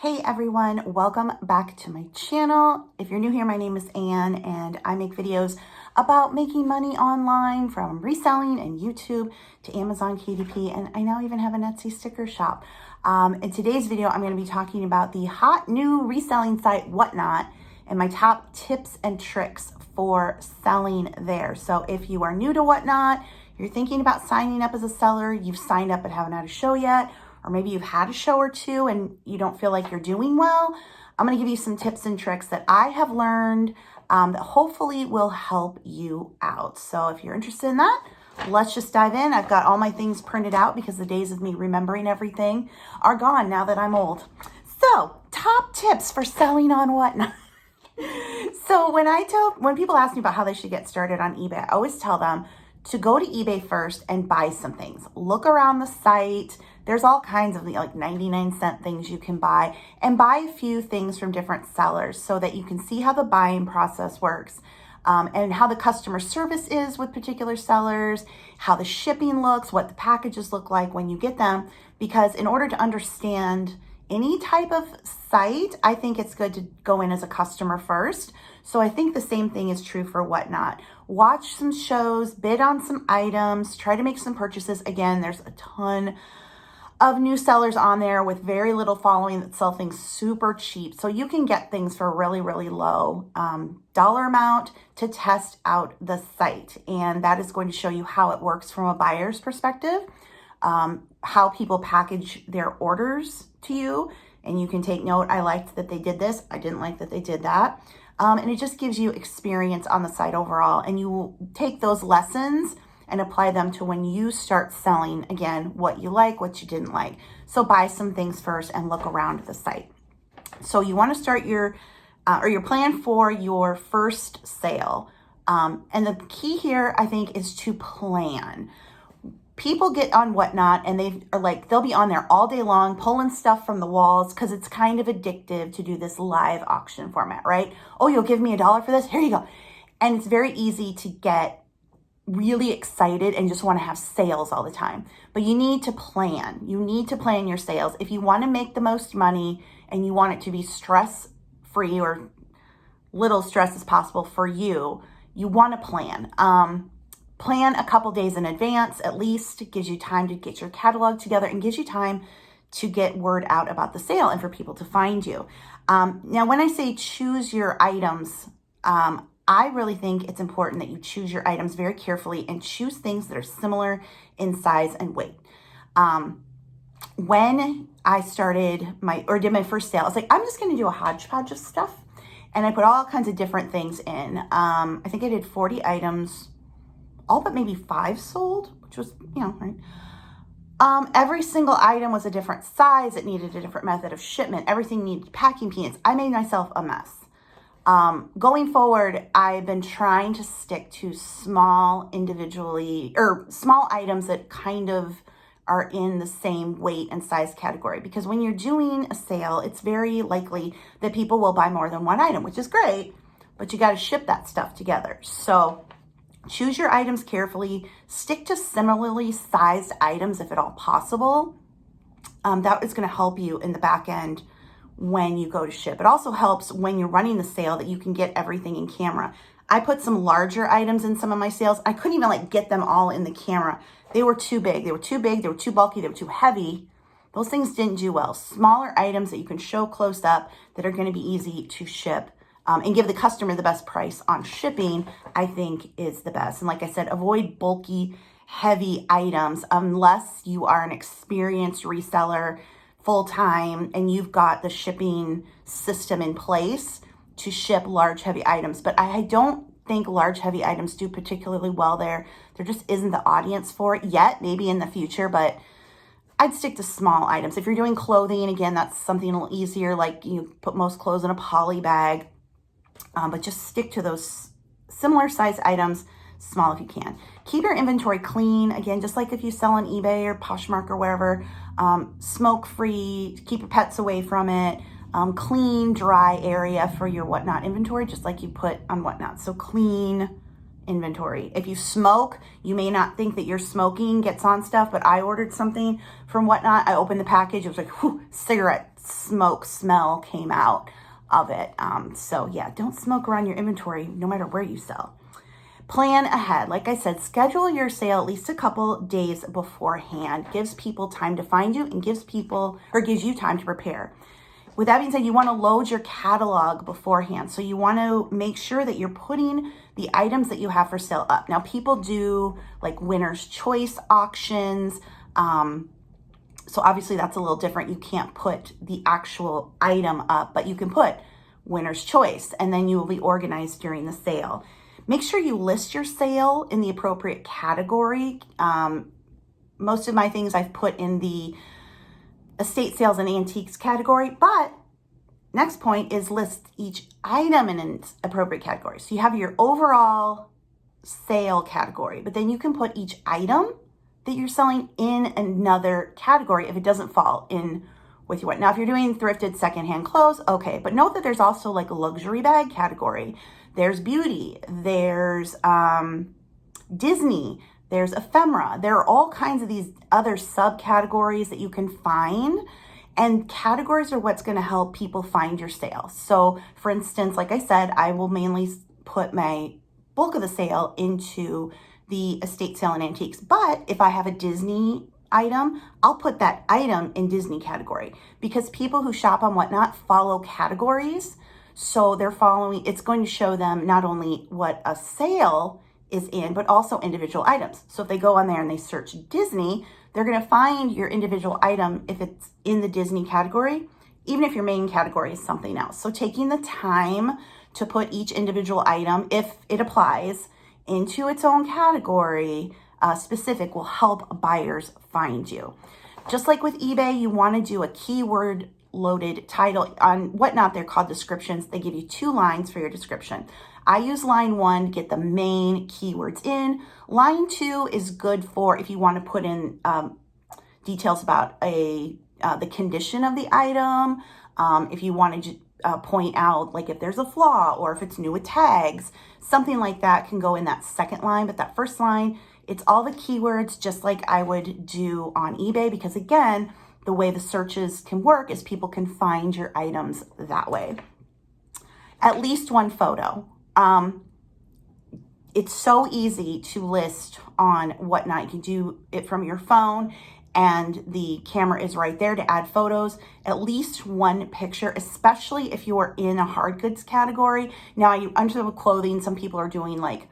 Hey everyone, welcome back to my channel. If you're new here, my name is Anne and I make videos about making money online from reselling and YouTube to Amazon KDP, and I now even have an Etsy sticker shop. In today's video, I'm going to be talking about the hot new reselling site WhatNot and my top tips and tricks for selling there. So if you are new to WhatNot, you're thinking about signing up as a seller, you've signed up but haven't had a show yet, or maybe you've had a show or two and you don't feel like you're doing well, I'm going to give you some tips and tricks that I have learned that hopefully will help you out. So if you're interested in that, let's just dive in. I've got all my things printed out because the days of me remembering everything are gone now that I'm old. So top tips for selling on WhatNot. So when people ask me about how they should get started on eBay, I always tell them to go to eBay first and buy some things. Look around the site. There's all kinds of like 99-cent things you can buy, and buy a few things from different sellers so that you can see how the buying process works, and how the customer service is with particular sellers, how the shipping looks, what the packages look like when you get them. Because in order to understand any type of site, I think it's good to go in as a customer first. So I think the same thing is true for WhatNot. Watch some shows, bid on some items, try to make some purchases. Again, there's a ton of new sellers on there with very little following that sell things super cheap. So you can get things for a really, really low dollar amount to test out the site. And that is going to show you how it works from a buyer's perspective, how people package their orders to you. And you can take note, I liked that they did this, I didn't like that they did that. And it just gives you experience on the site overall. And you will take those lessons and apply them to when you start selling, again, what you like, what you didn't like. So buy some things first and look around the site. So you want to start your plan for your first sale. And the key here, I think, is to plan. People get on WhatNot and they'll be on there all day long pulling stuff from the walls because it's kind of addictive to do this live auction format, right? Oh, you'll give me $1 for this? Here you go. And it's very easy to get really excited and just want to have sales all the time. But you need to plan. You need to plan your sales. If you want to make the most money and you want it to be stress-free or little stress as possible for you, you want to plan. Plan a couple days in advance, at least. It gives you time to get your catalog together and gives you time to get word out about the sale and for people to find you. Now, when I say choose your items, I really think it's important that you choose your items very carefully and choose things that are similar in size and weight. When I did my first sale, I was like, I'm just going to do a hodgepodge of stuff. And I put all kinds of different things in. I think I did 40 items, all but maybe 5 sold, which was, right. Every single item was a different size. It needed a different method of shipment. Everything needed packing peanuts. I made myself a mess. Going forward, I've been trying to stick to small items that kind of are in the same weight and size category. Because when you're doing a sale, it's very likely that people will buy more than one item, which is great, but you got to ship that stuff together. So choose your items carefully, stick to similarly sized items if at all possible. That is going to help you in the back end when you go to ship. It also helps when you're running the sale that you can get everything in camera. I put some larger items in some of my sales. I couldn't even get them all in the camera. They were too big. They were too bulky, they were too heavy. Those things didn't do well. Smaller items that you can show close up that are going to be easy to ship and give the customer the best price on shipping, I think is the best. And like I said, avoid bulky, heavy items unless you are an experienced reseller full-time and you've got the shipping system in place to ship large, heavy items. But I don't think large, heavy items do particularly well there. There just isn't the audience for it yet, maybe in the future, but I'd stick to small items. If you're doing clothing, again, that's something a little easier, like you put most clothes in a poly bag, but just stick to those similar size items, small if you can. Keep your inventory clean. Again, just like if you sell on eBay or Poshmark or wherever, smoke-free, keep your pets away from it. Clean, dry area for your WhatNot inventory, just like you put on WhatNot. So clean inventory. If you smoke, you may not think that your smoking gets on stuff, but I ordered something from WhatNot. I opened the package. It was like, whew, cigarette smoke smell came out of it. So yeah, don't smoke around your inventory no matter where you sell. Plan ahead. Like I said, schedule your sale at least a couple days beforehand. Gives people time to find you and gives you time to prepare. With that being said, you want to load your catalog beforehand. So you want to make sure that you're putting the items that you have for sale up. Now, people do like winner's choice auctions. So obviously that's a little different. You can't put the actual item up, but you can put winner's choice, and then you will be organized during the sale. Make sure you list your sale in the appropriate category. Most of my things I've put in the estate sales and antiques category, but next point is list each item in its appropriate category. So you have your overall sale category, but then you can put each item that you're selling in another category if it doesn't fall in with your what. Now, if you're doing thrifted secondhand clothes, okay, but note that there's also like a luxury bag category. There's beauty, there's Disney, there's ephemera. There are all kinds of these other subcategories that you can find, and categories are what's going to help people find your sale. So for instance, like I said, I will mainly put my bulk of the sale into the estate sale and antiques. But if I have a Disney item, I'll put that item in Disney category, because people who shop on WhatNot follow categories. So they're following, it's going to show them not only what a sale is in, but also individual items. So if they go on there and they search Disney, they're going to find your individual item if it's in the Disney category, even if your main category is something else. So taking the time to put each individual item, if it applies, into its own category specific will help buyers find you. Just like with eBay, you want to do a keyword loaded title. On WhatNot, they're called descriptions. They give you 2 lines for your description. I use line 1 to get the main keywords in. Line 2 is good for if you want to put in details about the condition of the item. If you want to point out like if there's a flaw or if it's new with tags, something like that can go in that second line. But that first line, it's all the keywords just like I would do on eBay, because again, the way the searches can work is people can find your items that way. At least 1 photo. It's so easy to list on WhatNot. You can do it from your phone and the camera is right there to add photos. At least 1 picture, especially if you are in a hard goods category. Now, you understand with clothing, some people are doing like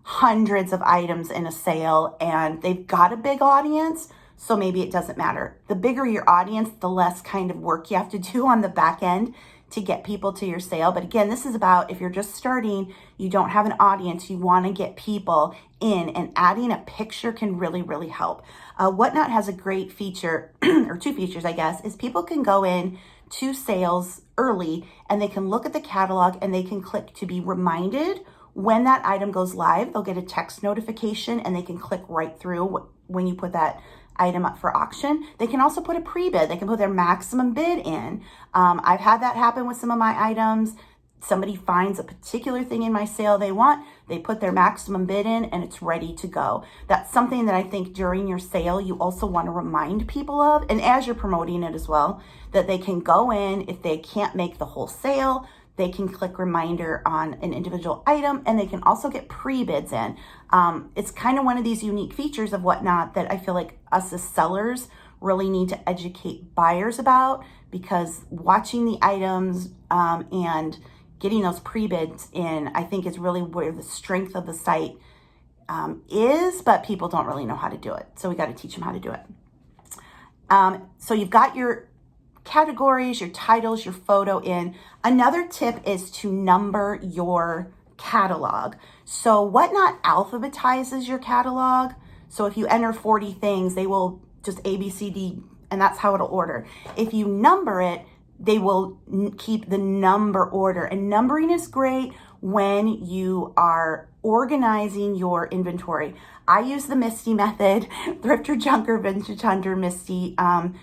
hundreds of items in a sale and they've got a big audience. So maybe it doesn't matter. The bigger your audience, the less kind of work you have to do on the back end to get people to your sale. But again, this is about if you're just starting, you don't have an audience, you want to get people in, and adding a picture can really, really help. WhatNot has a great feature, or 2 features, I guess, is people can go in to sales early and they can look at the catalog and they can click to be reminded when that item goes live. They'll get a text notification and they can click right through when you put that item up for auction. They can also put a pre-bid. They can put their maximum bid in. I've had that happen with some of my items. Somebody finds a particular thing in my sale they want, they put their maximum bid in, and it's ready to go. That's something that I think during your sale you also want to remind people of, and as you're promoting it as well, that they can go in. If they can't make the whole sale, they can click reminder on an individual item, and they can also get pre-bids in. It's kind of one of these unique features of WhatNot that I feel like us as sellers really need to educate buyers about, because watching the items and getting those pre-bids in, I think is really where the strength of the site is, but people don't really know how to do it. So we got to teach them how to do it. So you've got your categories, your titles, your photo in. Another tip is to number your catalog. So WhatNot alphabetizes your catalog. So if you enter 40 things, they will just A, B, C, D, and that's how it'll order. If you number it, they will keep the number order. And numbering is great when you are organizing your inventory. I use the Misty method. Thrifter Junker Vintage Hunter Misty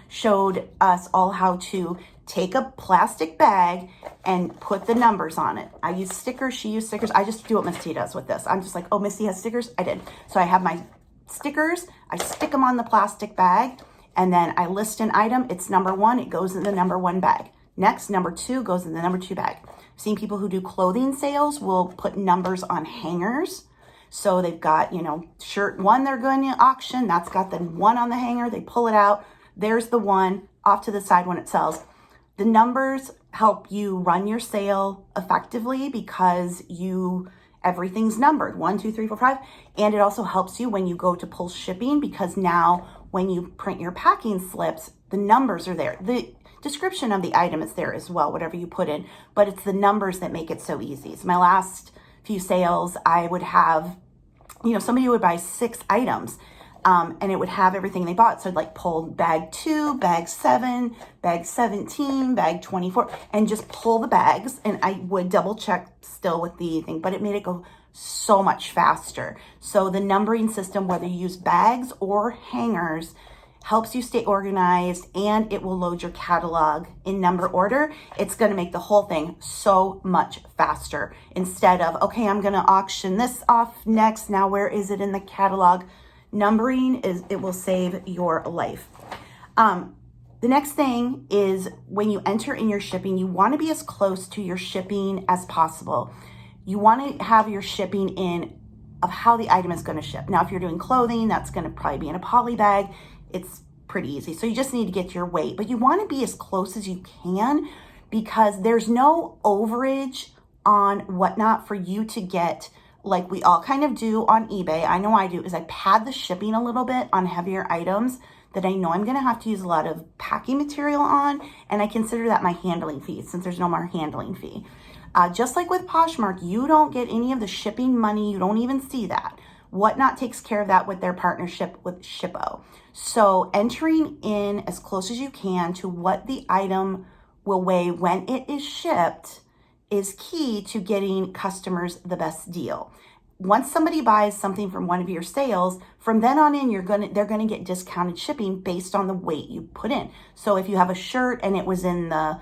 showed us all how to take a plastic bag and put the numbers on it. I use stickers, she used stickers. I just do what Misty does with this. I'm just like, oh, Misty has stickers? I did. So I have my stickers, I stick them on the plastic bag, And then I list an item, it's number 1, it goes in the number 1 bag. Next, number 2 goes in the number 2 bag. I've seen people who do clothing sales will put numbers on hangers. So they've got, shirt 1 they're going to auction, that's got the 1 on the hanger, they pull it out, there's the 1 off to the side when it sells. The numbers help you run your sale effectively because everything's numbered, 1, 2, 3, 4, 5. And it also helps you when you go to pull shipping, because now when you print your packing slips, the numbers are there. The description of the item is there as well, whatever you put in, but it's the numbers that make it so easy. So my last few sales, I would have, somebody would buy 6 items, and it would have everything they bought. So I'd like pull bag 2, bag 7, bag 17, bag 24, and just pull the bags. And I would double check still with the thing, but it made it go so much faster. So the numbering system, whether you use bags or hangers, helps you stay organized, and it will load your catalog in number order. It's going to make the whole thing so much faster instead of, okay, I'm going to auction this off next. Now, where is it in the catalog? Numbering it will save your life. The next thing is when you enter in your shipping, you want to be as close to your shipping as possible. You want to have your shipping in of how the item is going to ship. Now, if you're doing clothing, that's going to probably be in a poly bag. It's pretty easy. So you just need to get your weight, but you want to be as close as you can, because there's no overage on WhatNot for you to get, like we all kind of do on eBay. I know I do, is I pad the shipping a little bit on heavier items that I know I'm going to have to use a lot of packing material on. And I consider that my handling fee, since there's no more handling fee. Just like with Poshmark, you don't get any of the shipping money. You don't even see that. WhatNot takes care of that with their partnership with Shippo. So entering in as close as you can to what the item will weigh when it is shipped is key to getting customers the best deal. Once somebody buys something from one of your sales, from then on in, they're gonna get discounted shipping based on the weight you put in. So if you have a shirt and it was in the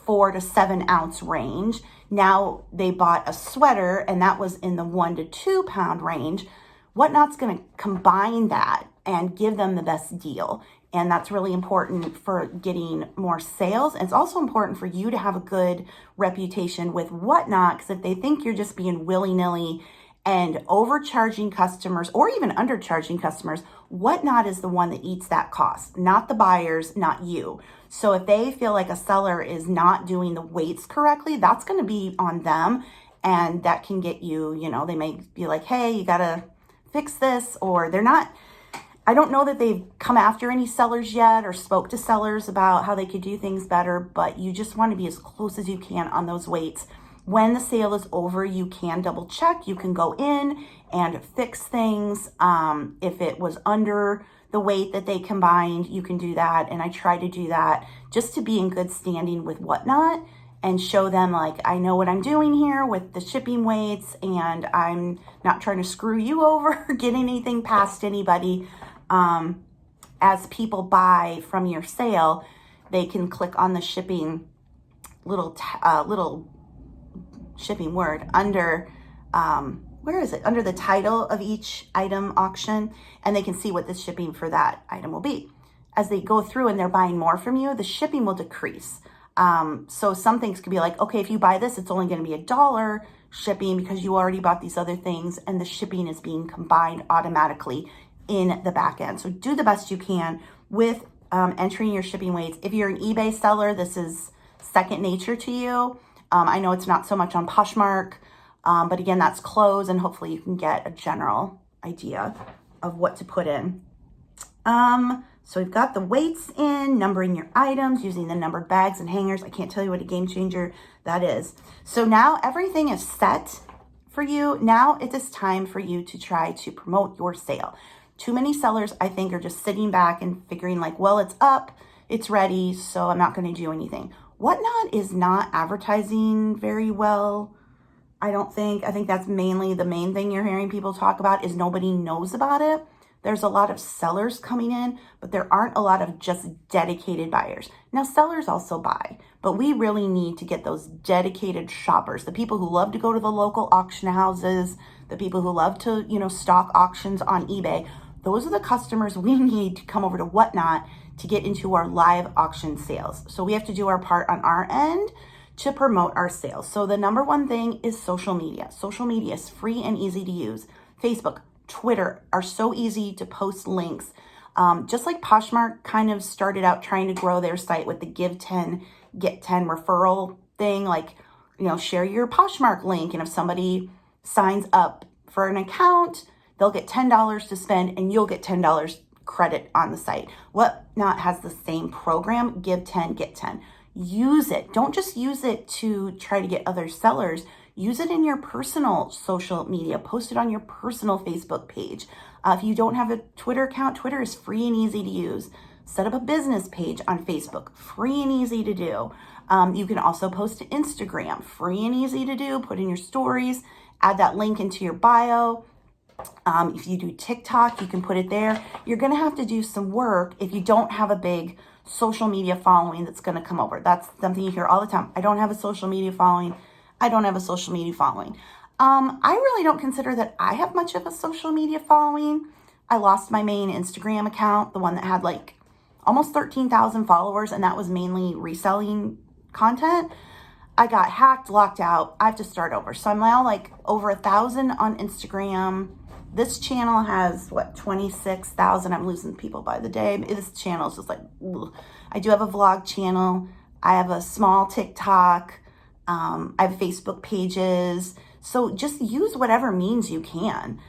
4 to 7 ounce range, now they bought a sweater and that was in the 1 to 2 pound range, WhatNot's gonna combine that and give them the best deal. And that's really important for getting more sales. And it's also important for you to have a good reputation with WhatNot, because if they think you're just being willy-nilly and overcharging customers or even undercharging customers, WhatNot is the one that eats that cost, not the buyers, not you. So if they feel like a seller is not doing the weights correctly, that's going to be on them. And that can get you, they may be like, hey, you got to fix this, or they're not. I don't know that they've come after any sellers yet or spoke to sellers about how they could do things better, but you just want to be as close as you can on those weights. When the sale is over, you can double check. You can go in and fix things. If it was under the weight that they combined, you can do that. And I try to do that just to be in good standing with WhatNot and show them, I know what I'm doing here with the shipping weights, and I'm not trying to screw you over or get anything past anybody. As people buy from your sale, they can click on the shipping little shipping word under, where is it? Under the title of each item auction, and they can see what the shipping for that item will be. As they go through and they're buying more from you, the shipping will decrease. So some things could be like, okay, if you buy this, it's only going to be $1 shipping because you already bought these other things, and the shipping is being combined automatically in the back end. So do the best you can with entering your shipping weights. If you're an eBay seller, this is second nature to you. I know it's not so much on Poshmark, but again, that's clothes, and hopefully you can get a general idea of what to put in. So we've got the weights in, numbering your items, using the numbered bags and hangers. I can't tell you what a game changer that is. So now everything is set for you. Now it is time for you to try to promote your sale. Too many sellers, I think, are just sitting back and figuring well, it's up, it's ready, so I'm not going to do anything. WhatNot is not advertising very well, I don't think. I think that's mainly the main thing you're hearing people talk about is nobody knows about it. There's a lot of sellers coming in, but there aren't a lot of just dedicated buyers. Now, sellers also buy, but we really need to get those dedicated shoppers, the people who love to go to the local auction houses, the people who love to, stock auctions on eBay. those are the customers we need to come over to WhatNot to get into our live auction sales. So we have to do our part on our end to promote our sales. So the number one thing is social media. Social media is free and easy to use. Facebook, Twitter are so easy to post links. Just like Poshmark kind of started out trying to grow their site with the give 10, get 10 referral thing, like, share your Poshmark link. And if somebody signs up for an account, they'll get $10 to spend and you'll get $10 credit on the site. WhatNot has the same program, give 10, get 10. Use it. Don't just use it to try to get other sellers. Use it in your personal social media. Post it on your personal Facebook page. If you don't have a Twitter account, Twitter is free and easy to use. Set up a business page on Facebook, free and easy to do. You can also post to Instagram, free and easy to do. Put in your stories, add that link into your bio. If you do TikTok, you can put it there. You're going to have to do some work if you don't have a big social media following that's going to come over. That's something you hear all the time. I don't have a social media following. I don't have a social media following. I really don't consider that I have much of a social media following. I lost my main Instagram account, the one that had like almost 13,000 followers, and that was mainly reselling content. I got hacked, locked out. I have to start over. So I'm now like over 1,000 on Instagram. This channel has 26,000. I'm losing people by the day. This channel is just like, ugh. I do have a vlog channel. I have a small TikTok. I have Facebook pages. So just use whatever means you can.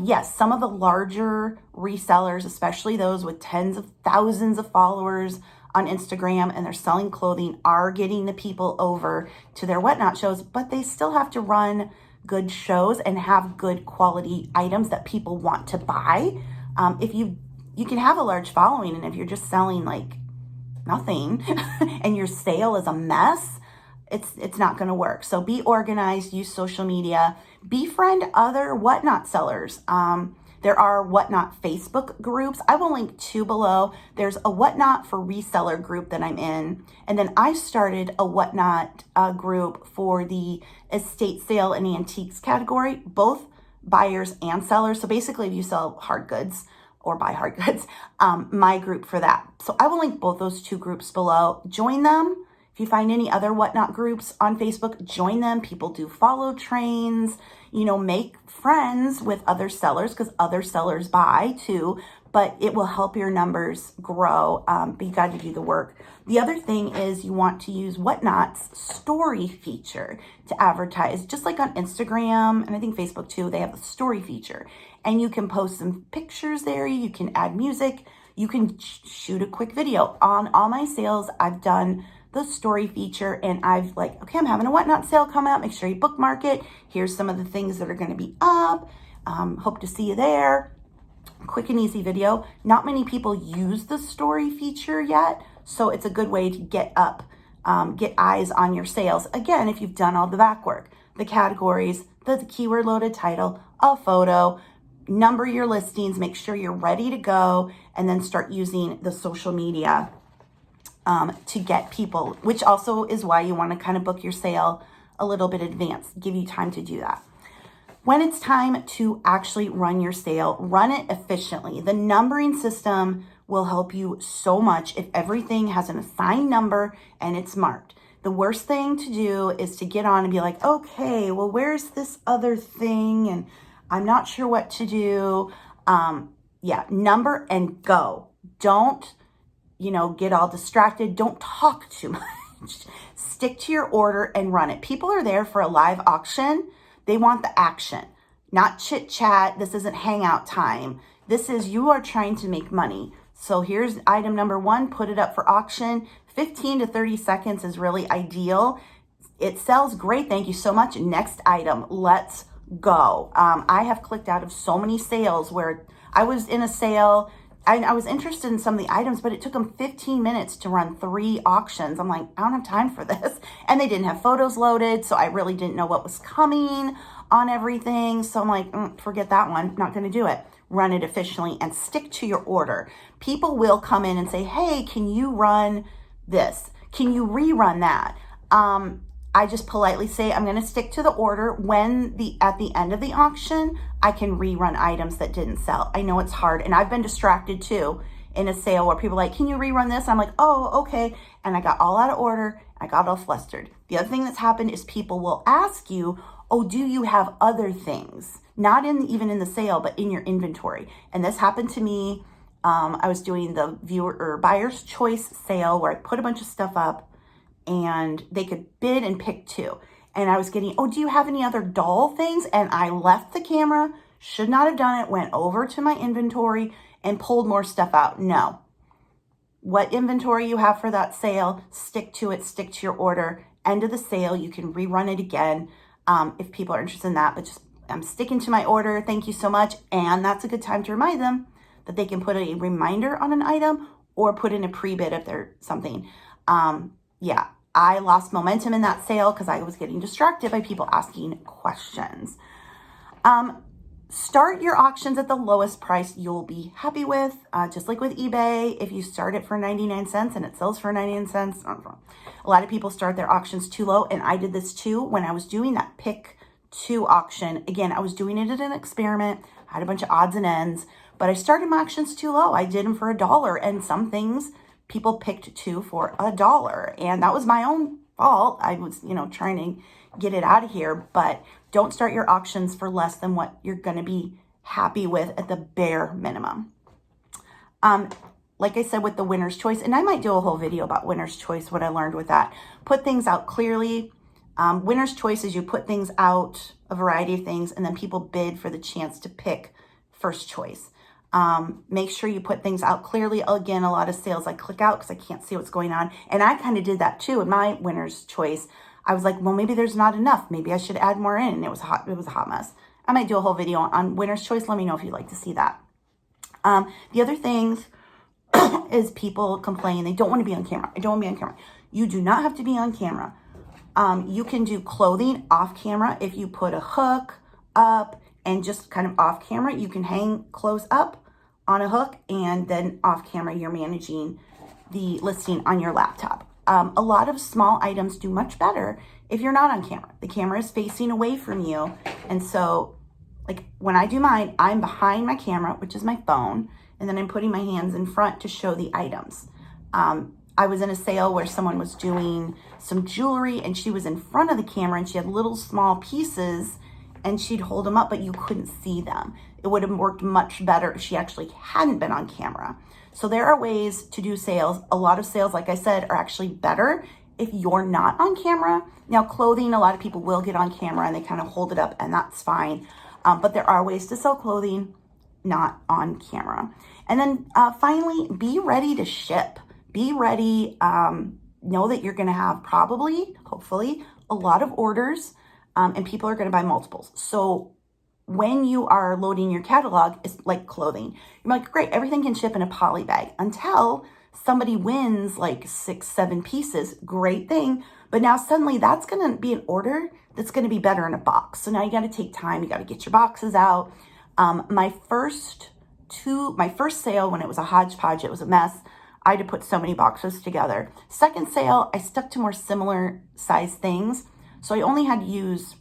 Yes, some of the larger resellers, especially those with tens of thousands of followers on Instagram and they're selling clothing, are getting the people over to their WhatNot shows, but they still have to run good shows and have good quality items that people want to buy. If you can have a large following, and if you're just selling like nothing and your sale is a mess, it's not going to work. So be organized, use social media, befriend other WhatNot sellers. There are WhatNot Facebook groups. I will link 2 below. There's a WhatNot for reseller group that I'm in. And then I started a WhatNot group for the estate sale and antiques category, both buyers and sellers. So basically if you sell hard goods or buy hard goods, my group for that. So I will link both those 2 groups below. Join them. If you find any other WhatNot groups on Facebook, join them. People do follow trains, make friends with other sellers because other sellers buy too, but it will help your numbers grow. But you got to do the work. The other thing is you want to use WhatNot's story feature to advertise, just like on Instagram and I think Facebook too, they have the story feature and you can post some pictures there. You can add music. You can shoot a quick video. On all my sales, I've done the story feature and I've like, okay, I'm having a WhatNot sale come out. Make sure you bookmark it. Here's some of the things that are going to be up. Hope to see you there. Quick and easy video. Not many people use the story feature yet, so it's a good way to get eyes on your sales. Again, if you've done all the back work, the categories, the keyword loaded title, a photo, number your listings, make sure you're ready to go, and then start using the social media to get people, which also is why you want to kind of book your sale a little bit in advance, give you time to do that. When it's time to actually run your sale, run it efficiently. The numbering system will help you so much if everything has an assigned number and it's marked. The worst thing to do is to get on and be like, okay, well, where's this other thing? And I'm not sure what to do. Number and go. Don't get all distracted. Don't talk too much. Stick to your order and run it. People are there for a live auction. They want the action, not chit chat. This isn't hangout time. This is, you are trying to make money. So here's item number 1, put it up for auction. 15 to 30 seconds is really ideal. It sells great. Thank you so much. Next item, let's go. I have clicked out of so many sales where I was in a sale. I was interested in some of the items, but it took them 15 minutes to run 3 auctions. I'm like, I don't have time for this. And they didn't have photos loaded, so I really didn't know what was coming on everything. So I'm like, forget that one. Not going to do it. Run it efficiently and stick to your order. People will come in and say, hey, can you run this? Can you rerun that? I just politely say, I'm going to stick to the order. At the end of the auction, I can rerun items that didn't sell. I know it's hard, and I've been distracted too in a sale where people are like, can you rerun this? I'm like, oh, okay. And I got all out of order. I got all flustered. The other thing that's happened is people will ask you, oh, do you have other things? Not even in the sale, but in your inventory. And this happened to me. I was doing the buyer's choice sale where I put a bunch of stuff up and they could bid and pick two. And I was getting, oh, do you have any other doll things? And I left the camera, should not have done it, went over to my inventory and pulled more stuff out. No. What inventory you have for that sale, stick to it, stick to your order. End of the sale, you can rerun it again if people are interested in that. But just, I'm sticking to my order. Thank you so much. And that's a good time to remind them that they can put a reminder on an item or put in a pre-bid if there's something. Yeah, I lost momentum in that sale because I was getting distracted by people asking questions. Start your auctions at the lowest price you'll be happy with. Just like with eBay, if you start it for 99 cents and it sells for 99 cents, a lot of people start their auctions too low. And I did this too when I was doing that pick two auction. Again, I was doing it as an experiment. I had a bunch of odds and ends, but I started my auctions too low. I did them for $1, and some things people picked two for $1, and that was my own fault. I was, trying to get it out of here, but don't start your auctions for less than what you're going to be happy with at the bare minimum. Like I said, with the winner's choice, and I might do a whole video about winner's choice, what I learned with that. Put things out clearly. Winner's choice is you put things out, a variety of things, and then people bid for the chance to pick first choice. Make sure you put things out clearly. Again, a lot of sales I click out because I can't see what's going on. And I kind of did that too in my winner's choice. I was like, well, maybe there's not enough. Maybe I should add more in. And it was a hot mess. I might do a whole video on winner's choice. Let me know if you'd like to see that. The other things is people complain. They don't want to be on camera. I don't want to be on camera. You do not have to be on camera. You can do clothing off camera. If you put a hook up and just kind of off camera, you can hang clothes up on a hook, and then off camera, you're managing the listing on your laptop. A lot of small items do much better if you're not on camera. The camera is facing away from you. And so like when I do mine, I'm behind my camera, which is my phone, and then I'm putting my hands in front to show the items. I was in a sale where someone was doing some jewelry and she was in front of the camera and she had little small pieces and she'd hold them up, but you couldn't see them. It would have worked much better if she actually hadn't been on camera. So there are ways to do sales. A lot of sales, like I said, are actually better if you're not on camera. Now, clothing, a lot of people will get on camera and they kind of hold it up, and that's fine. But there are ways to sell clothing not on camera. And then finally, be ready to ship. Be ready. Know that you're going to have probably, hopefully, a lot of orders, and people are going to buy multiples. So when you are loading your catalog, it's like clothing. You're like, great, everything can ship in a poly bag until somebody wins like 6, 7 pieces. Great thing. But now suddenly that's going to be an order that's going to be better in a box. So now you got to take time. You got to get your boxes out. My first sale, when it was a hodgepodge, it was a mess. I had to put so many boxes together. Second sale, I stuck to more similar size things. So I only had to use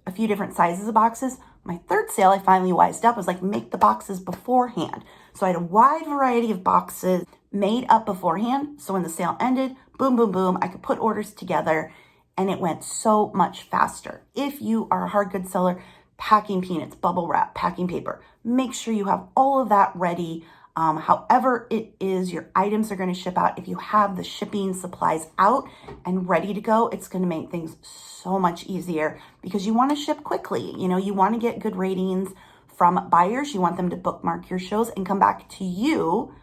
a few different sizes of boxes. My third sale, I finally wised up, was like, make the boxes beforehand. So I had a wide variety of boxes made up beforehand. So when the sale ended, boom, boom, boom, I could put orders together and it went so much faster. If you are a hard goods seller, packing peanuts, bubble wrap, packing paper, make sure you have all of that ready. However it is your items are going to ship out, if you have the shipping supplies out and ready to go, it's going to make things so much easier because you want to ship quickly. You know, you want to get good ratings from buyers. You want them to bookmark your shows and come back to you.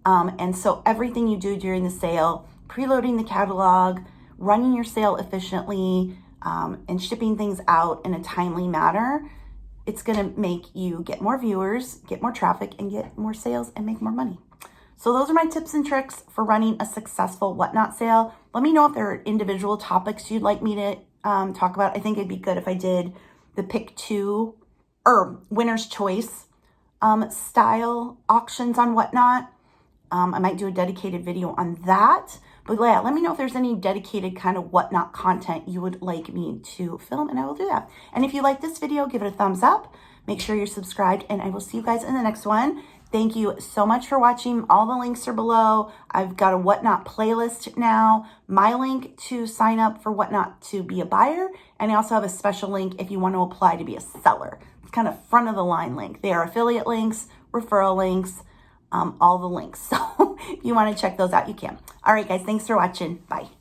And so everything you do during the sale, preloading the catalog, running your sale efficiently, and shipping things out in a timely manner, it's going to make you get more viewers, get more traffic, and get more sales and make more money. So those are my tips and tricks for running a successful WhatNot sale. Let me know if there are individual topics you'd like me to talk about. I think it'd be good if I did the pick two or winner's choice style auctions on WhatNot. I might do a dedicated video on that. But yeah, let me know if there's any dedicated kind of whatnot content you would like me to film, and I will do that. And if you like this video, give it a thumbs up. Make sure you're subscribed, and I will see you guys in the next one. Thank you so much for watching. All the links are below. I've got a WhatNot playlist now. My link to sign up for WhatNot to be a buyer. And I also have a special link if you want to apply to be a seller. It's kind of front of the line link. They are affiliate links, referral links, all the links. So if you want to check those out, you can. All right, guys, thanks for watching. Bye.